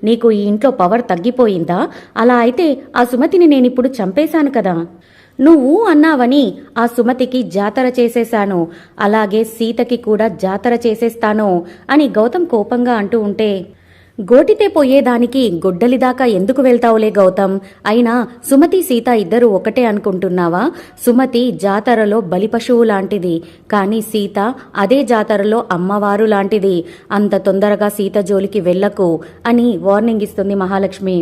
నీకు ఈ ఇంట్లో పవర్ తగ్గిపోయిందా? అలా అయితే ఆ సుమతిని నేనిప్పుడు చంపేశాను కదా. నువ్వు అన్నావని ఆ సుమతికి జాతర చేసేశాను, అలాగే సీతకి కూడా జాతర చేసేస్తాను అని గౌతమ్ కోపంగా అంటూ ఉంటే, గోటితే పోయేదానికి గొడ్డలిదాకా ఎందుకు వెళ్తావులే గౌతమ్. అయినా సుమతి సీత ఇద్దరు ఒకటే అనుకుంటున్నావా? సుమతి జాతరలో బలిపశువు లాంటిది, కానీ సీత అదే జాతరలో అమ్మవారు లాంటిది. అంత తొందరగా సీత జోలికి వెళ్లకు అని వార్నింగ్ ఇస్తుంది మహాలక్ష్మి.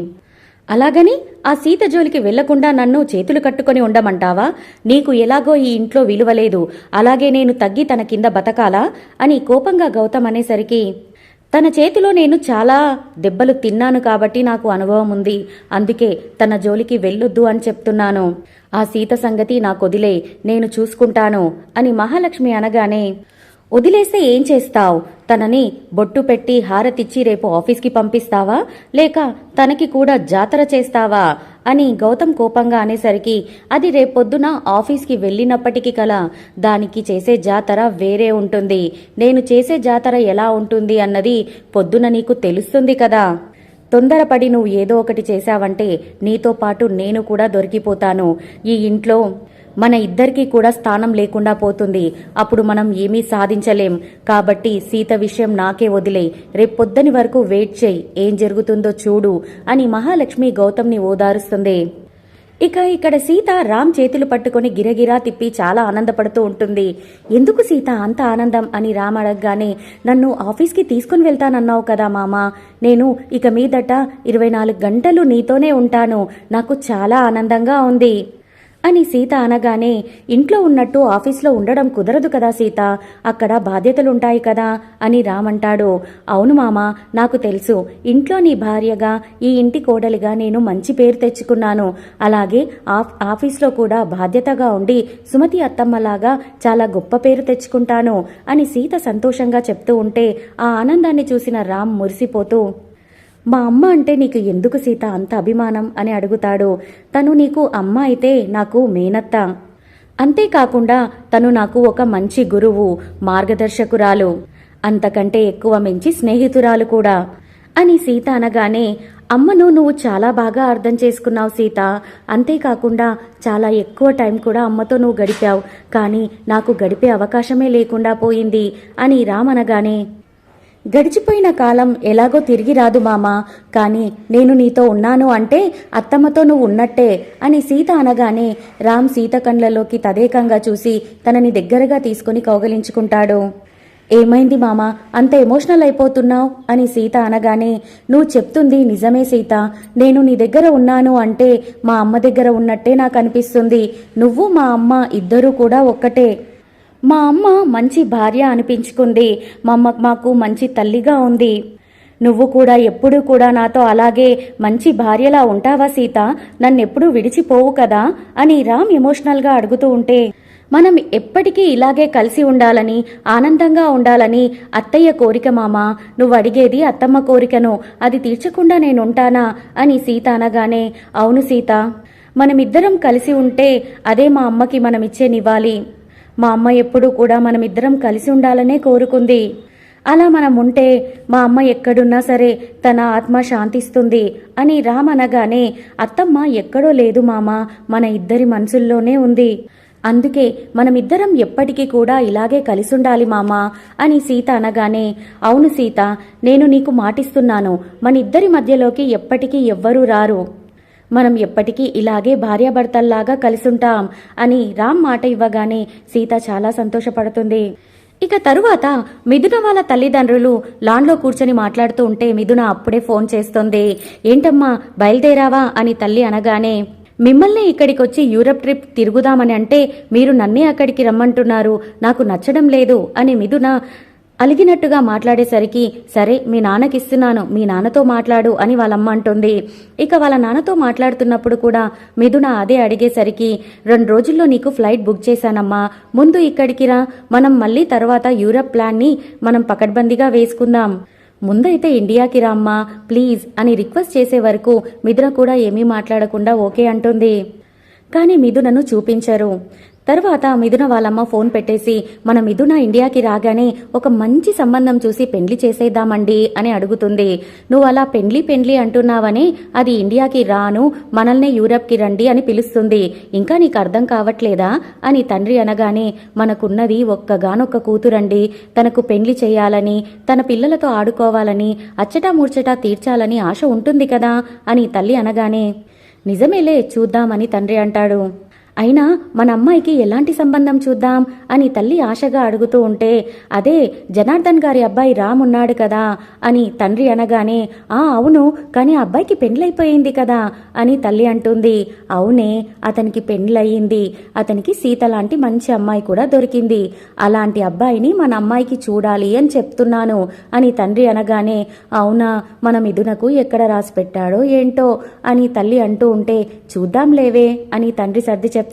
అలాగని ఆ సీత జోలికి వెళ్లకుండా నన్ను చేతులు కట్టుకొని ఉండమంటావా? నీకు ఎలాగో ఈ ఇంట్లో విలువలేదు, అలాగే నేను తగ్గి తన కింద బతకాలా అని కోపంగా గౌతమ్ అనేసరికి, తన చేతిలో నేను చాలా దెబ్బలు తిన్నాను కాబట్టి నాకు అనుభవం ఉంది, అందుకే తన జోలికి వెళ్ళొద్దు అని చెప్తున్నాను. ఆ సీత సంగతి నాకొదిలే, నేను చూసుకుంటాను అని మహాలక్ష్మి అనగానే, వదిలేస్తే ఏం చేస్తావ్? తనని బొట్టు పెట్టి హారతిచ్చి రేపు ఆఫీస్కి పంపిస్తావా, లేక తనకి కూడా జాతర చేస్తావా అని గౌతమ్ కోపంగా అనేసరికి, అది రేపొద్దున ఆఫీస్కి వెళ్ళినప్పటికీ కల దానికి చేసే జాతర వేరే ఉంటుంది. నేను చేసే జాతర ఎలా ఉంటుంది అన్నది పొద్దున నీకు తెలుస్తుంది కదా. తొందరపడి నువ్వు ఏదో ఒకటి చేశావంటే నీతో పాటు నేను కూడా దొరికిపోతాను. ఈ ఇంట్లో మన ఇద్దరికీ కూడా స్థానం లేకుండా పోతుంది. అప్పుడు మనం ఏమీ సాధించలేం. కాబట్టి సీత విషయం నాకే వదిలే, రేపొద్దని వరకు వెయిట్ చేయి, ఏం జరుగుతుందో చూడు అని మహాలక్ష్మి గౌతమ్ని ఓదారుస్తుంది. ఇక్కడ సీత రామ్ చేతులు పట్టుకొని గిరగిరా తిప్పి చాలా ఆనందపడుతూ ఉంటుంది. ఎందుకు సీత అంత ఆనందం అని రామ్ అడగగానే, నన్ను ఆఫీస్కి తీసుకుని వెళ్తానన్నావు కదా మామా, నేను ఇక మీదట 24 గంటలు నీతోనే ఉంటాను, నాకు చాలా ఆనందంగా ఉంది అని సీత అనగానే, ఇంట్లో ఉన్నట్టు ఆఫీస్లో ఉండడం కుదరదు కదా సీత, అక్కడ బాధ్యతలుంటాయి కదా అని రామంటాడు. అవును మామ, నాకు తెలుసు, ఇంట్లో నీ భార్యగా ఈ ఇంటి కోడలిగా నేను మంచి పేరు తెచ్చుకున్నాను, అలాగే ఆఫీస్లో కూడా బాధ్యతగా ఉండి సుమతి అత్తమ్మలాగా చాలా గొప్ప పేరు తెచ్చుకుంటాను అని సీత సంతోషంగా చెప్తూ ఉంటే ఆ ఆనందాన్ని చూసిన రామ్ మురిసిపోతూ, మా అమ్మ అంటే నీకు ఎందుకు సీత అంత అభిమానం అని అడుగుతాడు. తను నీకు అమ్మ అయితే నాకు మేనత్త, అంతేకాకుండా తను నాకు ఒక మంచి గురువు, మార్గదర్శకురాలు, అంతకంటే ఎక్కువ మించి స్నేహితురాలు కూడా అని సీత అనగానే, అమ్మను నువ్వు చాలా బాగా అర్థం చేసుకున్నావు సీత, అంతేకాకుండా చాలా ఎక్కువ టైం కూడా అమ్మతో నువ్వు గడిపావు, కానీ నాకు గడిపే అవకాశమే లేకుండా పోయింది అని రామ్ అనగానే, గడిచిపోయిన కాలం ఎలాగో తిరిగి రాదు మామా, కానీ నేను నీతో ఉన్నాను అంటే అత్తమ్మతో నువ్వు ఉన్నట్టే అని సీత అనగానే, రామ్ సీత కండ్లలోకి తదేకంగా చూసి తనని దగ్గరగా తీసుకుని కౌగలించుకుంటాడు. ఏమైంది మామా, అంత ఎమోషనల్ అయిపోతున్నావు అని సీత అనగానే, నువ్వు చెప్తుంది నిజమే సీత, నేను నీ దగ్గర ఉన్నాను అంటే మా అమ్మ దగ్గర ఉన్నట్టే నాకు అనిపిస్తుంది. నువ్వు మా అమ్మ ఇద్దరూ కూడా ఒక్కటే. మా అమ్మ మంచి భార్య అనిపించుకుంది, మా అమ్మ మాకు మంచి తల్లిగా ఉంది. నువ్వు కూడా ఎప్పుడూ కూడా నాతో అలాగే మంచి భార్యలా ఉంటావా సీత, నన్నెప్పుడూ విడిచిపోవు కదా అని రామ్ ఎమోషనల్గా అడుగుతూ ఉంటే, మనం ఎప్పటికీ ఇలాగే కలిసి ఉండాలని, ఆనందంగా ఉండాలని అత్తయ్య కోరిక మామా, నువ్వు అడిగేది అత్తమ్మ కోరికను, అది తీర్చకుండా నేనుంటానా అని సీత అనగానే, అవును సీత, మనమిద్దరం కలిసి ఉంటే అదే మా అమ్మకి మనమిచ్చే నివాళి. మా అమ్మ ఎప్పుడూ కూడా మనమిద్దరం కలిసి ఉండాలనే కోరుకుంది. అలా మనం ఉంటే మా అమ్మ ఎక్కడున్నా సరే తన ఆత్మ శాంతిస్తుంది అని రామ్ అనగానే, అత్తమ్మ ఎక్కడో లేదు మామ, మన ఇద్దరి మనసుల్లోనే ఉంది. అందుకే మనమిద్దరం ఎప్పటికీ కూడా ఇలాగే కలిసుండాలి మామా అని సీత అనగానే, అవును సీత, నేను నీకు మాటిస్తున్నాను, మన ఇద్దరి మధ్యలోకి ఎప్పటికీ ఎవ్వరూ రారు, మనం ఎప్పటికీ ఇలాగే భార్యాభర్తల్లాగా కలిసుంటాం అని రామ్ మాట ఇవ్వగానే సీత చాలా సంతోషపడుతుంది. తరువాత మిథున వాళ్ళ తల్లిదండ్రులు లాన్లో కూర్చొని మాట్లాడుతూ ఉంటే మిథున అప్పుడే ఫోన్ చేస్తుంది. ఏంటమ్మా బయలుదేరావా అని తల్లి అనగానే, మిమ్మల్ని ఇక్కడికొచ్చి యూరప్ ట్రిప్ తిరుగుదామని అంటే మీరు నన్నే అక్కడికి రమ్మంటున్నారు, నాకు నచ్చడం లేదు అని మిథున అలిగినట్టుగా మాట్లాడేసరికి, సరే మీ నాన్నకిస్తున్నాను, మీ నాన్నతో మాట్లాడు అని వాళ్ళమ్మ అంటుంది. వాళ్ళ నాన్నతో మాట్లాడుతున్నప్పుడు కూడా మిథున అదే అడిగేసరికి, 2 రోజుల్లో నీకు ఫ్లైట్ బుక్ చేశానమ్మా, ముందు ఇక్కడికి రా, మనం మళ్ళీ తర్వాత యూరప్ ప్లాన్ని మనం పకడ్బందీగా వేసుకుందాం, ముందైతే ఇండియాకి రామ్మా ప్లీజ్ అని రిక్వెస్ట్ చేసే వరకు మిథున కూడా ఏమీ మాట్లాడకుండా ఓకే అంటుంది. కానీ మిథునను చూపించరు. తర్వాత మిథున వాళ్ళమ్మ ఫోన్ పెట్టేసి మన మిథున ఇండియాకి రాగానే ఒక మంచి సంబంధం చూసి పెండ్లి చేసేద్దామండి అని అడుగుతుంది. నువ్వు అలా పెండ్లి అంటున్నావని అది ఇండియాకి రాను, మనల్నే యూరప్కి రండి అని పిలుస్తుంది. ఇంకా నీకు అర్థం కావట్లేదా అని తండ్రి అనగానే, మనకున్నది ఒక్కగానొక్క కూతురండి, తనకు పెండ్లి చేయాలని, తన పిల్లలతో ఆడుకోవాలని, అచ్చటా మూర్చటా తీర్చాలని ఆశ ఉంటుంది కదా అని తల్లి అనగానే, నిజమేలే చూద్దామని తండ్రి అంటాడు. అయినా మన అమ్మాయికి ఎలాంటి సంబంధం చూద్దాం అని తల్లి ఆశగా అడుగుతూ ఉంటే, అదే జనార్దన్ గారి అబ్బాయి రామ్ ఉన్నాడు కదా అని తండ్రి అనగానే, అవును, కానీ అబ్బాయికి పెండ్లైపోయింది కదా అని తల్లి అంటుంది. అవునే, అతనికి పెండ్లయ్యింది, అతనికి సీత లాంటి మంచి అమ్మాయి కూడా దొరికింది, అలాంటి అబ్బాయిని మన అమ్మాయికి చూడాలి అని చెప్తున్నాను అని తండ్రి అనగానే, అవునా, మన మిథునకు ఎక్కడ రాసి పెట్టాడో ఏంటో అని తల్లి అంటూ ఉంటే, చూద్దాంలేవే అని తండ్రి సర్ది చెప్తాడు.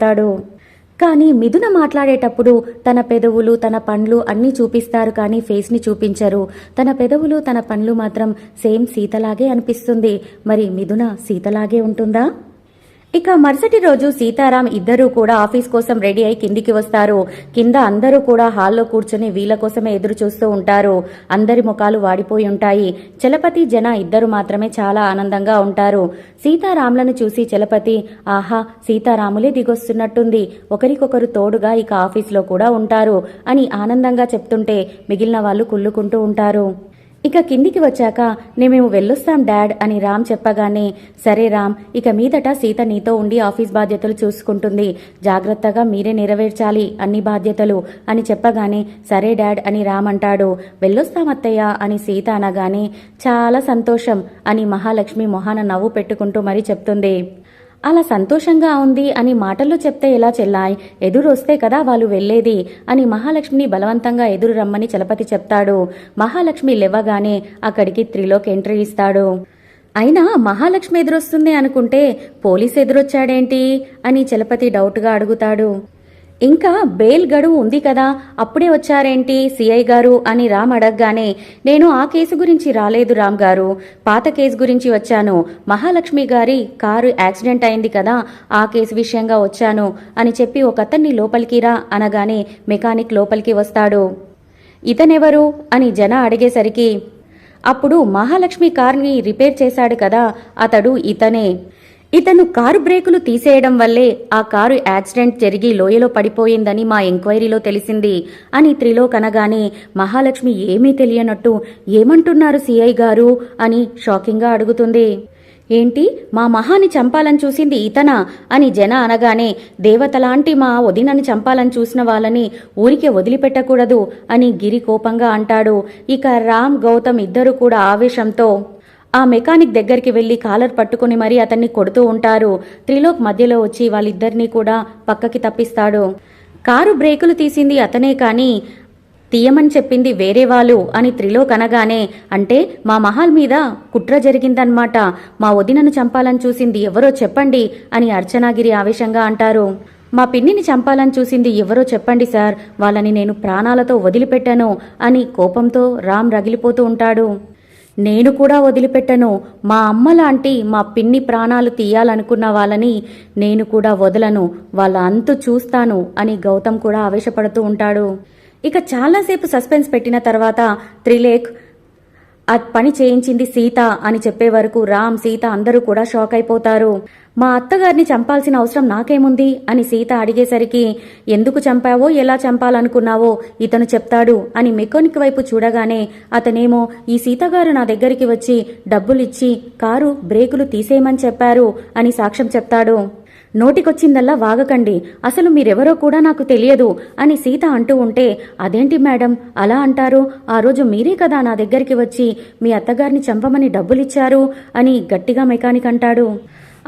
కానీ మిథున మాట్లాడేటప్పుడు తన పెదవులు తన పండ్లు అన్నీ చూపిస్తారు, కానీ ఫేస్ని చూపించరు. తన పెదవులు తన పండ్లు మాత్రం సేమ్ సీతలాగే అనిపిస్తుంది. మరి మిథున సీతలాగే ఉంటుందా? ఇక మరుసటి రోజు సీతారాం ఇద్దరూ కూడా ఆఫీస్ కోసం రెడీ అయి కిందికి వస్తారు. కింద అందరూ కూడా హాల్లో కూర్చొని వీళ్ళ కోసమే ఎదురు చూస్తూ ఉంటారు. అందరి ముఖాలు వాడిపోయి ఉంటాయి. చలపతి జన ఇద్దరు మాత్రమే చాలా ఆనందంగా ఉంటారు. సీతారాంలను చూసి చలపతి, ఆహా, సీతారాములే దిగొస్తున్నట్టుంది, ఒకరికొకరు తోడుగా ఇక ఆఫీస్లో కూడా ఉంటారు అని ఆనందంగా చెప్తుంటే మిగిలిన వాళ్ళు కుళ్ళుకుంటూ ఉంటారు. ఇక కిందికి వచ్చాక, మేము వెళ్ళొస్తాం డాడ్ అని రామ్ చెప్పగానే, సరే రామ్, ఇక మీదట సీత నీతో ఉండి ఆఫీస్ బాధ్యతలు చూసుకుంటుంది, జాగ్రత్తగా మీరే నెరవేర్చాలి అన్ని బాధ్యతలు అని చెప్పగానే, సరే డాడ్ అని రామ్ అంటాడు. వెళ్ళొస్తాం అత్తయ్య అని సీత అనగానే, చాలా సంతోషం అని మహాలక్ష్మి మొహాన నవ్వు పెట్టుకుంటూ మరీ చెప్తుంది. అలా సంతోషంగా ఉంది అని మాటల్లో చెప్తే ఎలా చెల్లాయ్, ఎదురు వస్తే కదా వాళ్ళు వెళ్లేది అని మహాలక్ష్మిని బలవంతంగా ఎదురు రమ్మని చలపతి చెప్తాడు. మహాలక్ష్మి లేవగానే అక్కడికి త్రిలోక్ ఎంట్రీ ఇస్తాడు. అయినా మహాలక్ష్మి ఎదురొస్తుంది అనుకుంటే పోలీస్ ఎదురొచ్చాడేంటి అని చలపతి డౌట్గా అడుగుతాడు. ఇంకా బెయిల్ గడువు ఉంది కదా, అప్పుడే వచ్చారేంటి సిఐ గారు అని రామ్ అడగగానే, నేను ఆ కేసు గురించి రాలేదు రామ్ గారు, పాత కేసు గురించి వచ్చాను, మహాలక్ష్మి గారి కారు యాక్సిడెంట్ అయింది కదా, ఆ కేసు విషయంగా వచ్చాను అని చెప్పి ఒకతన్ని లోపలికి రా అనగానే మెకానిక్ లోపలికి వస్తాడు. ఇతనెవరు అని జన అడిగేసరికి, అప్పుడు మహాలక్ష్మి కార్ని రిపేర్ చేశాడు కదా, అతడు ఇతనే, ఇతను కారు బ్రేకులు తీసేయడం వల్లే ఆ కారు యాక్సిడెంట్ జరిగి లోయలో పడిపోయిందని మా ఎంక్వైరీలో తెలిసింది అని త్రిలోక్ అనగానే, మహాలక్ష్మి ఏమీ తెలియనట్టు, ఏమంటున్నారు సిఐ గారు అని షాకింగ్గా అడుగుతుంది. ఏంటి, మా మహాని చంపాలని చూసింది ఇతనా అని జన అనగానే, దేవతలాంటి మా వదినని చంపాలని చూసిన వాళ్ళని ఊరికే వదిలిపెట్టకూడదు అని గిరి కోపంగా అంటాడు. ఇక రామ్ గౌతమ్ ఇద్దరు కూడా ఆవేశంతో ఆ మెకానిక్ దగ్గరికి వెళ్లి కాలర్ పట్టుకుని మరీ అతన్ని కొడుతూ ఉంటారు. త్రిలోక్ మధ్యలో వచ్చి వాళ్ళిద్దరినీ కూడా పక్కకి తప్పిస్తాడు. కారు బ్రేకులు తీసింది అతనే కానీ తీయమని చెప్పింది వేరే వాళ్ళు అని త్రిలోక్ అనగానే, అంటే మా మహల్ మీద కుట్ర జరిగిందన్నమాట, మా వదినను చంపాలని చూసింది ఎవరో చెప్పండి అని అర్చనాగిరి ఆవేశంగా అంటారు. మా పిన్నిని చంపాలని చూసింది ఎవరో చెప్పండి సార్, వాళ్ళని నేను ప్రాణాలతో వదిలిపెట్టాను అని కోపంతో రామ్ రగిలిపోతూ ఉంటాడు. నేను కూడా వదిలిపెట్టను, మా అమ్మ లాంటి మా పిన్ని ప్రాణాలు తీయాలనుకున్న వాళ్ళని నేను కూడా వదలను, వాళ్ళ అంతు చూస్తాను అని గౌతమ్ కూడా ఆవేశపడుతూ ఉంటాడు. ఇక చాలాసేపు సస్పెన్స్ పెట్టిన తర్వాత త్రిలేక్ ఆ పని చేయించింది సీత అని చెప్పే వరకు రామ్ సీత అందరూ కూడా షాక్ అయిపోతారు. మా అత్తగారిని చంపాల్సిన అవసరం నాకేముంది అని సీత అడిగేసరికి, ఎందుకు చంపావో ఎలా చంపాలనుకున్నావో ఇతను చెప్తాడు అని మెకానిక్ వైపు చూడగానే, అతనేమో ఈ సీతగారు నా దగ్గరికి వచ్చి డబ్బులిచ్చి కారు బ్రేకులు తీసేయమని చెప్పారు అని సాక్ష్యం చెప్తాడు. నోటికొచ్చిందల్లా వాగకండి, అసలు మీరెవరో కూడా నాకు తెలియదు అని సీత అంటూ ఉంటే, అదేంటి మేడం అలా అంటారు, ఆ రోజు మీరే కదా నా దగ్గరికి వచ్చి మీ అత్తగారిని చంపమని డబ్బులిచ్చారు అని గట్టిగా మెకానిక్ అంటాడు.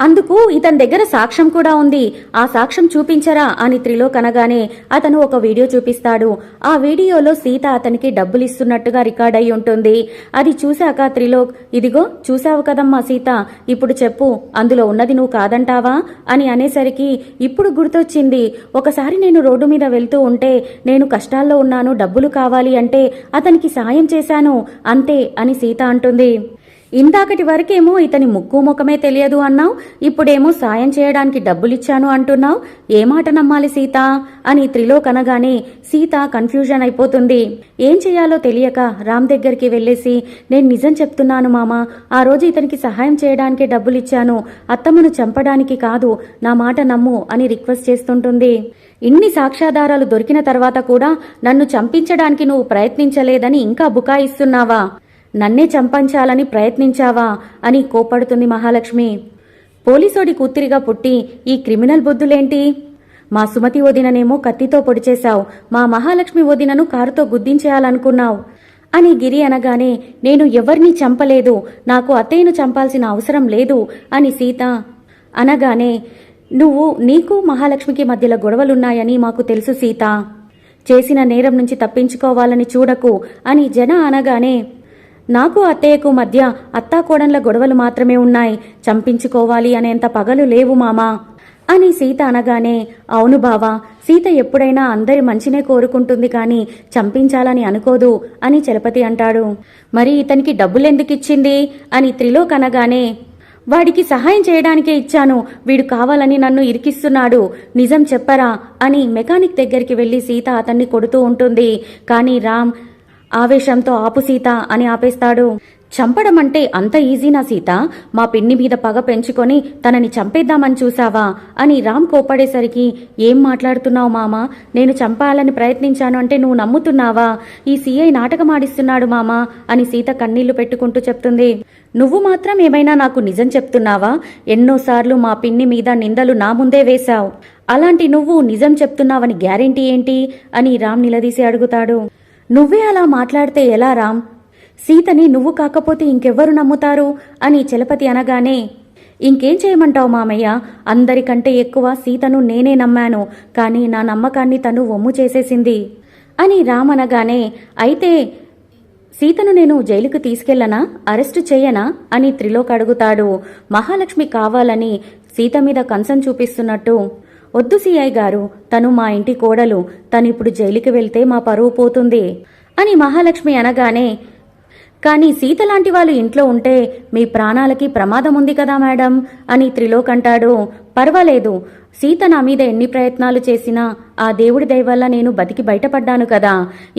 అందుకు ఇతని దగ్గర సాక్ష్యం కూడా ఉంది, ఆ సాక్ష్యం చూపించరా అని త్రిలోక్ అనగానే అతను ఒక వీడియో చూపిస్తాడు. ఆ వీడియోలో సీత అతనికి డబ్బులిస్తున్నట్టుగా రికార్డ్ అయి ఉంటుంది. అది చూశాక త్రిలోక్, ఇదిగో చూశావు కదమ్మా సీత, ఇప్పుడు చెప్పు అందులో ఉన్నది నువ్వు కాదంటావా అని అనేసరికి ఇప్పుడు గుర్తొచ్చింది, ఒకసారి నేను రోడ్డు మీద వెళ్తూ ఉంటే నేను కష్టాల్లో ఉన్నాను, డబ్బులు కావాలి అంటే అతనికి సాయం చేశాను అంతే అని సీత అంటుంది. ఇందాకటి వరకేమో ఇతని ముక్కు ముఖమే తెలియదు అన్నావు, ఇప్పుడేమో సాయం చేయడానికి డబ్బులిచ్చాను అంటున్నావు. ఏ మాట నమ్మాలి సీత అని త్రిలోక్ అనగానే సీత కన్ఫ్యూజన్ అయిపోతుంది. ఏం చెయ్యాలో తెలియక రామ్ దగ్గరికి వెళ్ళేసి, నేను నిజం చెప్తున్నాను మామ, ఆ రోజు ఇతనికి సహాయం చేయడానికే డబ్బులిచ్చాను, అత్తమ్మను చంపడానికి కాదు, నా మాట నమ్ము అని రిక్వెస్ట్ చేస్తుంటుంది. ఇన్ని సాక్ష్యాధారాలు దొరికిన తర్వాత కూడా నన్ను చంపించడానికి నువ్వు ప్రయత్నించలేదని ఇంకా బుకాయిస్తున్నావా? నన్నే చంపించాలని ప్రయత్నించావా అని కోపడుతుంది మహాలక్ష్మి. పోలీసోడి కూతురిగా పుట్టి ఈ క్రిమినల్ బుద్ధులేంటి? మా సుమతి వదిననేమో కత్తితో పొడిచేశావు, మా మహాలక్ష్మి వదినను కారుతో గుద్దించేయాలనుకున్నావు అని గిరి అనగానే, నేను ఎవరినీ చంపలేదు, నాకు అత్తయ్యను చంపాల్సిన అవసరం లేదు అని సీత అనగానే, నీకు మహాలక్ష్మికి మధ్యలో గొడవలున్నాయని మాకు తెలుసు సీత, చేసిన నేరం నుంచి తప్పించుకోవాలని చూడకు అని జన అనగానే, నాకు అత్తయ్యకు మధ్య అత్తాకోడన్ల గొడవలు మాత్రమే ఉన్నాయి, చంపించుకోవాలి అనేంత పగలు లేవు మామా అని సీత అనగానే, అవును బావా, సీత ఎప్పుడైనా అందరి మంచినే కోరుకుంటుంది కానీ చంపించాలని అనుకోదు అని చలపతి అంటాడు. మరి ఇతనికి డబ్బులెందుకిచ్చింది అని త్రిలోక్ అనగానే, వాడికి సహాయం చేయడానికే ఇచ్చాను, వీడు కావాలని నన్ను ఇరికిస్తున్నాడు, నిజం చెప్పరా అని మెకానిక్ దగ్గరికి వెళ్లి సీత అతన్ని కొడుతూ ఉంటుంది. కానీ రామ్ ఆవేశంతో ఆపు సీత అని ఆపేస్తాడు. చంపడం అంటే అంత ఈజీనా సీత? మా పిన్ని మీద పగ పెంచుకొని తనని చంపేద్దామని చూసావా అని రామ్ కోపడేసరికి, ఏం మాట్లాడుతున్నావు మామా, నేను చంపాలని ప్రయత్నించాను అంటే నువ్వు నమ్ముతున్నావా? ఈ సీఐ నాటకమాడిస్తున్నాడు మామా అని సీత కన్నీళ్లు పెట్టుకుంటూ చెప్తుంది. నువ్వు మాత్రం ఏమైనా నాకు నిజం చెప్తున్నావా? ఎన్నోసార్లు మా పిన్ని మీద నిందలు నా ముందే వేశావు, అలాంటి నువ్వు నిజం చెప్తున్నావని గ్యారెంటీ ఏంటి అని రామ్ నిలదీసి అడుగుతాడు. నువ్వే అలా మాట్లాడితే ఎలా రామ్? సీతని నువ్వు కాకపోతే ఇంకెవ్వరు నమ్ముతారు అని చలపతి అనగానే, ఇంకేం చేయమంటావు మామయ్య, అందరికంటే ఎక్కువ సీతను నేనే నమ్మాను, కానీ నా నమ్మకాన్ని తను వమ్ము చేసేసింది అని రామ్ అనగానే, అయితే సీతను నేను జైలుకు తీసుకెళ్లనా, అరెస్టు చేయనా అని త్రిలోక్ అడుగుతాడు. మహాలక్ష్మి కావాలని సీత మీద కన్సర్న్ చూపిస్తున్నట్టు, వద్దు సిఐ గారు, తను మా ఇంటి కోడలు, తనిప్పుడు జైలుకి వెళ్తే మా పరువు పోతుంది అని మహాలక్ష్మి అనగానే, కానీ సీత లాంటి వాళ్ళు ఇంట్లో ఉంటే మీ ప్రాణాలకి ప్రమాదం ఉంది కదా మేడం అని త్రిలోక్ అంటాడు. పర్వాలేదు, సీత నా మీద ఎన్ని ప్రయత్నాలు చేసినా ఆ దేవుడి దయ వల్ల నేను బతికి బయటపడ్డాను కదా,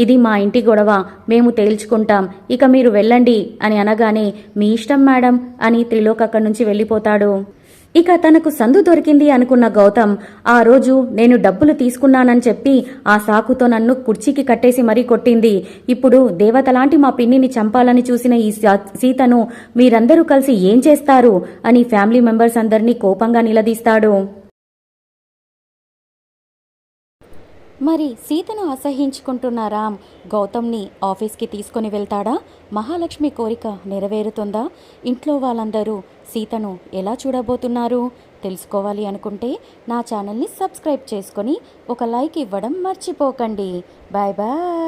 ఇది మా ఇంటి గొడవ, మేము తేల్చుకుంటాం, ఇక మీరు వెళ్ళండి అని అనగానే, మీ ఇష్టం మేడం అని త్రిలోక్ అక్కడి నుంచి వెళ్ళిపోతాడు. ఇక తనకు సందు దొరికింది అనుకున్న గౌతమ్, ఆ రోజు నేను డబ్బులు తీసుకున్నానని చెప్పి ఆ సాకుతో నన్ను కుర్చీకి కట్టేసి మరీ కొట్టింది, ఇప్పుడు దేవతలాంటి మా పిన్నిని చంపాలని చూసిన ఈ సీతను మీరందరూ కలిసి ఏం చేస్తారు అని ఫ్యామిలీ మెంబర్స్ అందరినీ కోపంగా నిలదీస్తాడు. మరి సీతను అసహించుకుంటున్న రామ్ గౌతమ్ని ఆఫీస్కి తీసుకొని వెళ్తాడా? మహాలక్ష్మి కోరిక నెరవేరుతుందా? ఇంట్లో వాళ్ళందరూ సీతను ఎలా చూడబోతున్నారు? తెలుసుకోవాలి అనుకుంటే నా ఛానల్ని సబ్స్క్రైబ్ చేసుకొని ఒక లైక్ ఇవ్వడం మర్చిపోకండి. Bye bye.